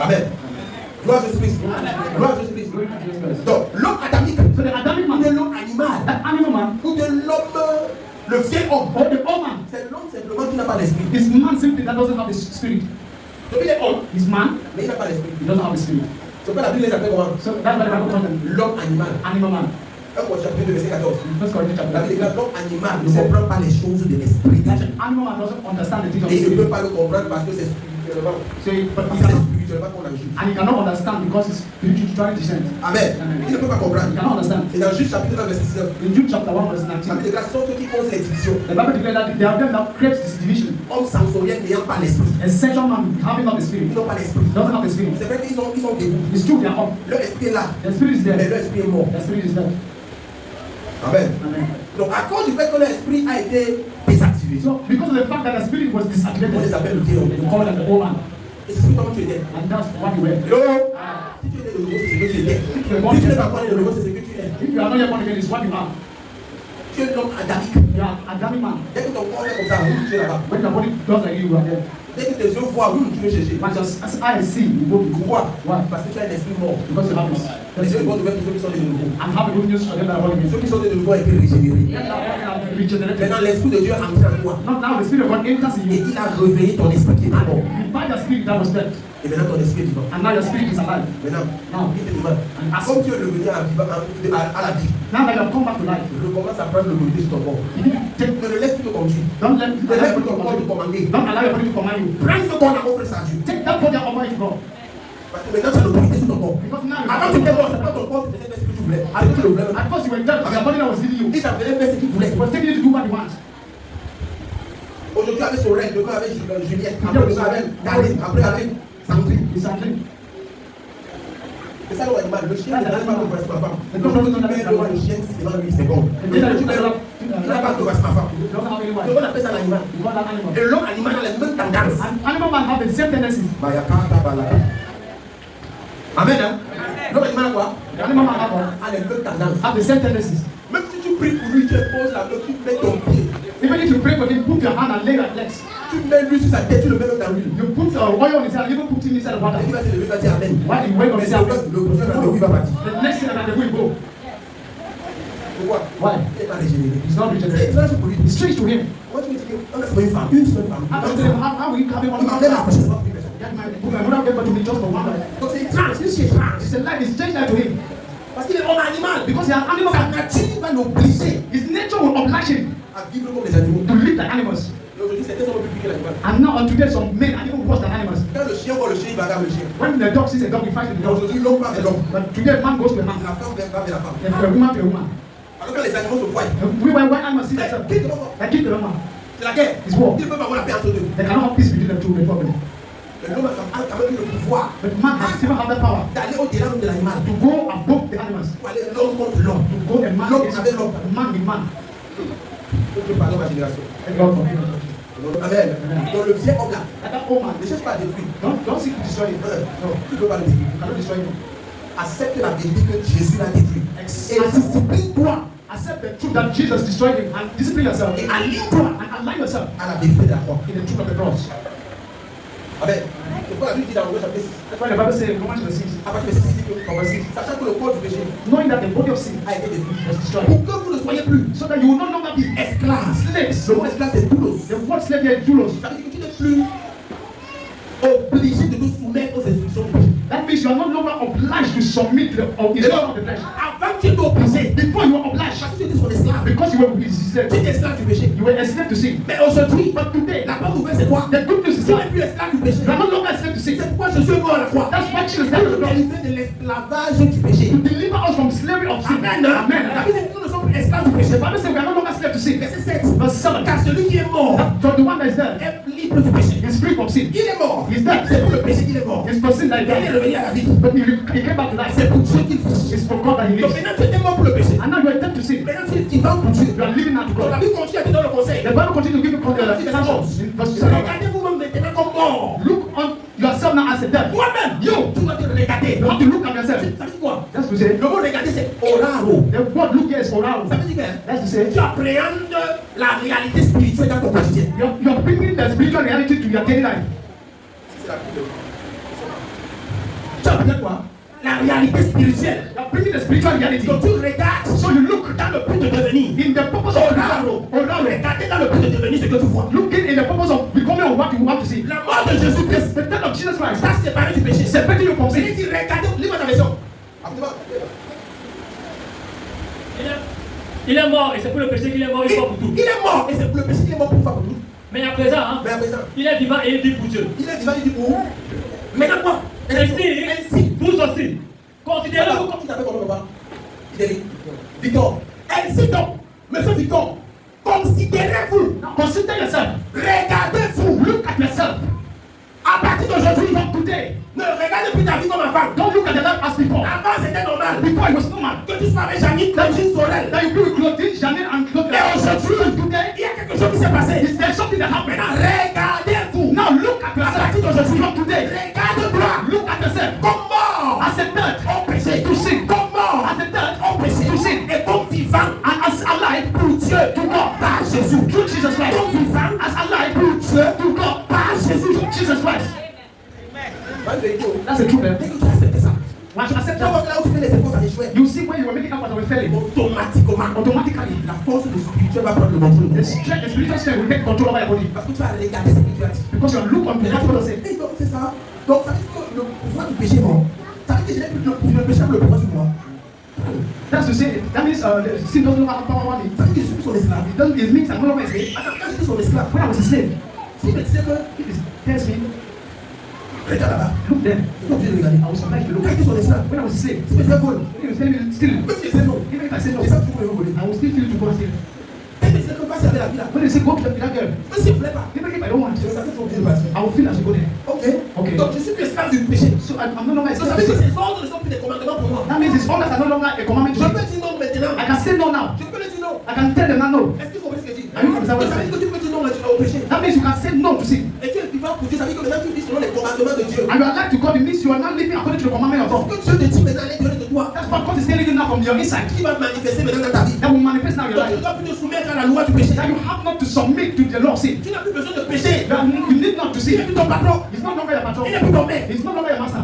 Amen. Gloire à Jésus-Christ. Gloire à Jésus-Christ. Donc, l'homme adamique, So the Adamic ou man, de l'homme animal, that animal man, ou de l'homme, le vieil homme, or the old man, c'est l'homme simplement qui n'a pas l'esprit. is man simply that doesn't have the spirit. Donc, il est homme, He's man, mais il n'a pas l'esprit. he doesn't have the spirit. C'est pourquoi la Bible les appelle comment? So that's why the Bible calls them L'homme animal. animal man. 1 Corinthiens chapitre 2, verset 14. First Corinthians La chapter Bible déclare l'homme animal ne comprend pas les choses de l'esprit. Animal man doesn't understand the things of Et the il ne peut spirit. pas le comprendre parce que c'est spirituellement. So but he C'est cannot, spirituellement qu'on a juge. and he cannot understand because it's spiritually descent. Amen. Il ne peut pas comprendre. He cannot understand. Et dans Juge chapitre 1, verset 19, In Jude chapter 1 verse la 19, Bible déclare sont ceux qui causent les divisions. the Bible declares that they are them that create this division. Hommes sensoriels n'ayant pas l'esprit. A sexual man having not the Ils spirit, n'ont pas l'esprit. doesn't have the spirit. C'est vrai qu'ils sont debout. It's true, they are up. Leur esprit est là, The spirit is mais there. leur esprit est mort. The spirit is there. Amen. Amen. Donc, à cause du fait que leur esprit a été désactivé, So because of the fact that the spirit was on les disactivated, appelle le vieil homme. they call it the old man. Et c'est comment tu étais. And that's what you were. Hello? Si tu étais de nouveau, c'est ce que tu étais. Si tu n'es pas encore né de nouveau, c'est ce que tu es. If you are not yet born again, it's what you are. Tu es l'homme adamique. You are Adamic man. Dès que ton corps est comme ça, tu es là-bas. When your body does like you are there. Dès que tes yeux voient, tu veux chercher. But just as I see, you go to Pourquoi? Why? Parce que tu as un esprit mort. Because you have this. Les yeux vont ouvrir pour ceux qui sont nés de nouveau. And have a good news for them that are born again. Ceux qui sont nés de nouveau ont été régénérés. Them that are born again are regenerated. Maintenant, l'esprit de Dieu est entré en toi. Not now the spirit of God enters in Et you. il a réveillé ton esprit qui est mort. You find the spirit that was dead. Et maintenant, ton esprit est vivant. And now your spirit is alive. Maintenant, Now, il te demande. and as Comme tu es revenu à la vie, now that you have come back to life, recommence à prendre l'autorité sur ton corps. you need to take, Ne le laisse plus te conduire. don't let Ne laisse plus ton don't corps te commander. allow your body to command you. Prends ce corps à offrir ça à Dieu. Take that body and offer it to God. Parce que maintenant, tu as l'autorité sur ton corps. Because now Avant, tu étais mort, c'est pas ton corps qui faisait ce que tu voulais. Avec que tu le voulais. at first you were dead, but your body that was leading you. Il t'appelait faire ce qu'il voulait. It was taking you to do what you want. Aujourd'hui, avec Sorel, demain avec Juliette, après demain avec David, après avec Sandrine. It's something. C'est ça l'animal. Le chien, il n'a pas de ma femme. Donc, quand tu mets le chien, c'est devant lui, c'est bon. Le chien, tu mets il n'a pas de ma femme. You don't have any Donc, wife. on appelle ça l'animal. You want that animal. Et l'homme animal a les mêmes tendances. And animal man have the same tendencies. Amen. Hein? L'homme animal a quoi? The animal man have A les mêmes tendances. the same tendencies. Même si tu pries pour lui, tu poses la main, tu mets ton pied. Even if you pray for him, put your hand and lay your legs. Tu mets lui sur sa tête, tu le mets dans l'huile. You put oil on his hand, even put him inside the water. Et il va se lever, il va dire Amen. While you wait on Mais his c'est hand, le prochain rendez-vous, il va partir. the next thing that the will go. Pourquoi? Why? Il n'est pas régénéré. He's not C'est regenerated. étrange pour lui. It's strange to him. Moi, tu me dis qu'on a trouvé une femme, une seule femme. How will you have him on Il the m'a même mountain? approché, c'est pas pour une personne. Woman would have been able to be just for one life. Donc c'est étrange, c'est étrange. It's a life, it's strange life to him. Parce qu'il est homme animal. Because he has animal Sa nature va l'obliger his nature will oblige him à vivre comme les animaux. to live like animals. Et aujourd'hui, certains sont plus piqués que l'animal. And now on today some men are even worse than animals. Quand le chien voit le chien, il va vers le chien. When the dog sees a dog, he fights with the dog. Aujourd'hui, l'homme va vers l'homme. But today man goes to a man. La femme va vers la femme. And a woman to a woman. Alors quand les animaux se voient, When animals see themselves, qui demande? they kill the woman. C'est la guerre. It's war. Ils peuvent avoir la paix entre eux. They cannot have peace between them two before them. Mais l'homme a quand même eu le pouvoir But man has still have the power d'aller au-delà même de l'animal. to go above the animals. Pour aller l'homme contre l'homme. To go a man L'homme against avec l'homme. man with man. Donc je parle de ma génération. Thank God for him. Amen. Donc le vieil homme là, And that old man, ne cherche pas à détruire. don't seek to destroy him. Non, tu ne peux pas le détruire. You cannot destroy him. Accepte la vérité que Jésus l'a détruit. Et discipline-toi Accept the truth that Jesus destroyed him and discipline yourself et aligne-toi and align yourself à la vérité de la croix. in the truth of the cross. Amen. C'est pourquoi la Bible dit dans Romains chapitre 6, That's why the Bible says in Romans chapter 6, à partir du verset 6, sachant que le corps du péché knowing that the body of sin a été détruit. was destroyed, Pour que vous ne soyez plus so that you will no longer be esclaves. slaves. Le mot esclave c'est doulos. The word slave here is doulos. Ça veut dire que tu n'es plus obligé de te soumettre aux instructions du péché. That means you are no longer obliged to submit to the instruction of the flesh. Avant tu étais obligé, Before you were obliged, parce que tu étais son esclave. because you were slave. Tu étais esclave du péché. You were a slave to sin. Mais aujourd'hui, But today, la bonne nouvelle c'est quoi? the good news is Tu n'es that plus esclave du péché. you are no longer a slave to sin. C'est pourquoi je suis mort à la croix. That's why Jesus Pour died on nous the cross. délivrer de l'esclavage du péché. To deliver us from slavery of sin. Amen. La Amen. Bible dit que nous ne sommes plus esclaves du péché. The Bible says we are no longer slave to sin. Verset 7. Verse 7. Car celui qui est mort From the one that is dead est libre du péché. is free from sin. Il est mort. He's dead. C'est pour le péché qu'il est mort. It's for sin that he Il est died. revenu à la vie. But he came back to life. C'est pour Dieu qu'il vit. It's for God that he Donc lives. maintenant tu étais mort pour le péché. And now you are dead to sin. Maintenant tu vas pour Dieu. You are living now to Donc la God. Bible continue à te donner le conseil. The Bible continues to give you instructions. In verse 7. Regardez vous-même maintenant comme mort. Look on yourself now as a dead. Toi-même, You. tu dois te regarder. You have to look at yourself. Ça veut dire quoi? That's to say, Le mot regarder c'est oraro. the word look here is oral. Ça veut dire que That's to say, tu appréhendes la réalité spirituelle dans ton quotidien. you're bringing the spiritual reality to your daily life. C'est la Bible. apprends quoi? La réalité spirituelle. You are bringing the spiritual reality. Donc tu regardes. So you look Dans le but de devenir. in the purpose of Regardez dans le but de devenir ce que tu vois. looking in the purpose of becoming what you want to see. La mort de Jésus-Christ. The death of Jesus Christ. Ça séparé du péché. C'est petit you from C'est sin. dit, regardez, lis-moi ta version. Il est mort et c'est pour le péché qu'il est mort une fois pour tout. Il est mort et c'est pour le péché qu'il est mort pour une fois pour tout. Mais à présent, hein, Mais à présent, il est vivant et il vit pour Dieu. il est vivant, il dit pour. Maintenant quoi? Ainsi, vous aussi, considérez-vous Comment tu t'appelles comme papa? Il dit Victor. Ainsi donc, monsieur Victor, considérez-vous. Consider yourself. Regardez-vous. Look at yourself. À partir d'aujourd'hui, From today. ne regardez plus ta vie comme avant. Don't look at your life as before. Avant, c'était normal. Before it was normal. Que tu sois avec Janine, Claudine, Sorel. That you do with Claudine, Janine, and Claudine. Et aujourd'hui, Today, il y a quelque chose qui s'est passé. is there something that happened? Maintenant, regardez-vous. Now look at À yourself. partir d'aujourd'hui, From today, regarde-toi. look at yourself. Comme mort As a dead au péché. to sin. Comme mort As a dead au péché. to sin. Et comme vivant And as alive pour Dieu, to God. par Jésus. Through Jesus Christ. Comme vivant As alive pour Dieu, to God. par Jésus. Through Jesus Christ. That's Dès the truth, man. que tu acceptes ça, Once you accept tu vois that, là où tu fais les efforts à échouer, you see when you were making up what I was telling you. automatically, la force du spirituel va prendre le contrôle de The ton corps. strength, the spiritual strength will take control over your body. Parce que tu vas regarder ce que tu as dit. Because you are look unto what God said. Et donc c'est ça. Donc ça veut dire que le pouvoir du péché est mort. Ça veut dire que je n'ai plus le péché a le pouvoir sur moi. That's to say, that means the sin doesn't have power over me. Ça veut dire que je suis plus son esclave. It means I'm no longer a slave. Attends, quand j'étais son esclave, When I was a slave, si me disait que if it tells me, regarde là-bas, look there, je suis obligé de regarder. I was obliged to look. Quand j'étais son esclave, When I was a slave, si me disait vol, if you tell me still, même si je disais non, even if I say no, je sais que tu pouvais voler. I will still feel to go and steal. Et me disait que passe avec la vie là. When they say go to that girl, Même si je ne voulais pas, even if I don't want, je savais que tu es obligé de passer. I will feel as you go there. Ok. Ok. Donc je suis plus esclave du péché. So I'm no longer a Donc ça veut dire que slave. ces ordres ne sont plus des commandements pour moi. That means his orders are no longer a commandment Je to me. peux dire non maintenant. I can say no now. Je peux le dire non. I can tell them now no. Est-ce qu'il faut ce que je dis? Are you understand what I'm Ça veut dire saying? que tu peux dire non maintenant au péché. That means you can say no to sin. Et tu es vivant pour Dieu. Ça veut dire que maintenant tu vis selon les commandements de Dieu. And you are like to God, it means you are not living according to the commandment of Ce God. que Dieu te dit maintenant à l'intérieur de toi, That's what God is telling you now from your inside. qui va manifester maintenant dans ta vie. That will manifest now in your Donc tu ne life. dois plus te soumettre à la loi du péché. That you have not to submit to the law of sin. Tu n'as plus besoin de pécher. You need not to Il n'est sin. plus ton patron. He's no longer your Il patron. n'est plus ton maître. He's no longer your master.